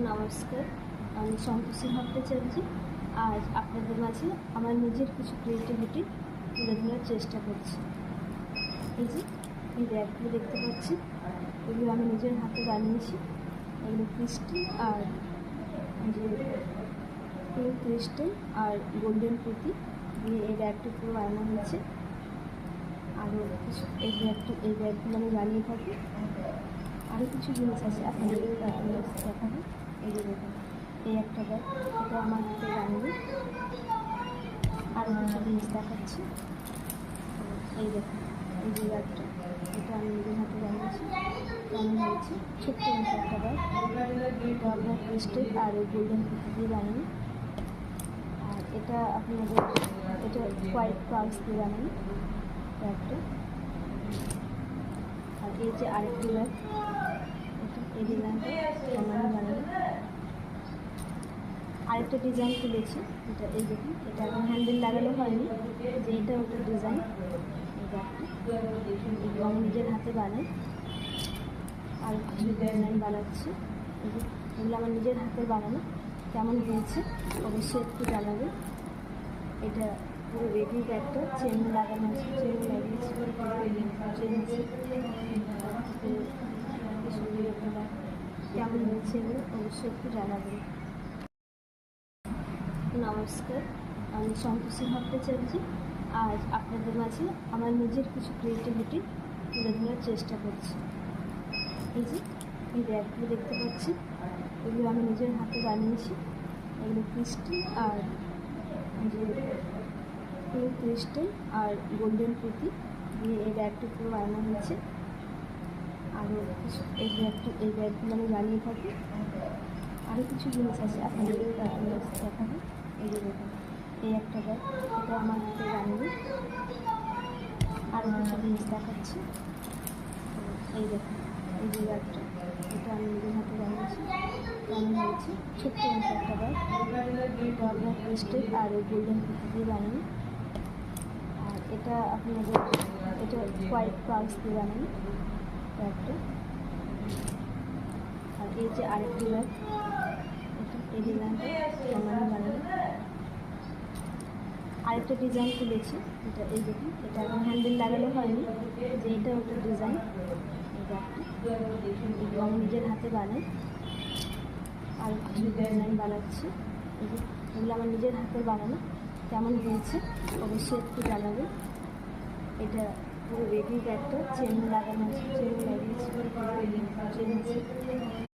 নমস্কার, আমি সন্তোষী ভট্টাচার্য। আজ আপনাদের মাঝে আমার নিজের কিছু ক্রিয়েটিভিটি তুলে ধরার চেষ্টা করছি। এই যে এই ব্যাগগুলো দেখতে পাচ্ছি, এগুলো আমি নিজের হাতে বানিয়েছি। এগুলো ক্রিস্টাল আর যে পিঙ্ক ক্রিস্টাল আর গোল্ডেন পুঁতি দিয়ে এই ব্যাগটি পুরো বানানো হয়েছে। আরও কিছু এই ব্যাগগুলো আমি বানিয়ে থাকি। আরও কিছু জিনিস আছে আপনাদের দেখাবো। এই যে দেখুন, এই একটা ব্যাগ, এটা আমার হাতে বানানো। আরও কিছু জিনিস দেখাচ্ছি। এই দেখুন, এই যে ব্যাগটা, এটা আমি নিজের হাতে বানিয়েছি। কেমন হয়েছে? ছোট্ট মতো একটা ব্যাগ। এটা আপনার ক্রিস্টাল আর এই গোল্ডেন পুঁতি দিয়ে বানানো। আর এটা আপনাদের এটা হোয়াইট পার্স দিয়ে বানানো ব্যাগটা। আর এই যে আরেকটি ব্যাগ, এই ডিজাইনটা আমার বানানো। আরেকটা ডিজাইন তুলেছি, এটা এই দেখুন, এটা এখন হ্যান্ডেল লাগানো হয়নি, যে এটা একটা ডিজাইন। এই ব্যাগটা এগুলো আমি নিজের হাতে বানাই। আর কিছু ডিজাইন বানাচ্ছি, এগুলো আমার নিজের হাতে বানানো। কেমন হয়েছে অবশ্যই একটু জানাবেন। এটা পুরো রেডি ব্যাগটা, চেন লাগানো আছে, চেন লাগিয়েছি, চেন আছে। কেমন হয়েছে এগুলো অবশ্যই একটু জানাবেন। নমস্কার, আমি সন্তোষী ভট্টাচার্য। আজ আপনাদের মাঝে আমার নিজের কিছু ক্রিয়েটিভিটি তুলে ধরার চেষ্টা করছি। এই যে এই ব্যাগগুলো দেখতে পাচ্ছি, এগুলো আমি নিজের হাতে বানিয়েছি। এগুলো ক্রিস্টাল আর যে পিঙ্ক ক্রিস্টাল আর গোল্ডেন পুঁতি দিয়ে এই ব্যাগটি পুরো বানানো হয়েছে। আরও কিছু এই ব্যাগগুলো আমি বানিয়ে থাকি। আরও কিছু জিনিস আছে আপনাদের দেখাবো। এই যে দেখুন, এই একটা ব্যাগ, এটা আমার হাতে বানানো। আরও কিছু জিনিস দেখাচ্ছি। এই দেখুন, এই যে ব্যাগটা, এটা আমি নিজের হাতে বানিয়েছি। কেমন হয়েছে? ছোট্ট মতো একটা ব্যাগ। এটা আপনার ক্রিস্টাল আর এই গোল্ডেন পুঁতি দিয়ে বানানো। আর এটা আপনাদের এটা হোয়াইট পার্স দিয়ে বানানো ব্যাগটা। আর এই যে আরেকটি ব্যাগ, এই ডিজাইনটা আমার বানানো। আরেকটা ডিজাইন তুলেছি, এটা এই দেখুন, এটা এখন হ্যান্ডেল লাগানো হয়নি, যে এটা একটা ডিজাইন। এই ব্যাগটা এগুলো আমি নিজের হাতে বানাই। আর কিছু ডিজাইন বানাচ্ছি, এগুলো আমার নিজের হাতে বানানো। কেমন হয়েছে অবশ্যই একটু জানাবেন। এটা পুরো রেডি ব্যাগটা, চেন লাগানো আছে, চেন লাগিয়েছি, চেন আছে।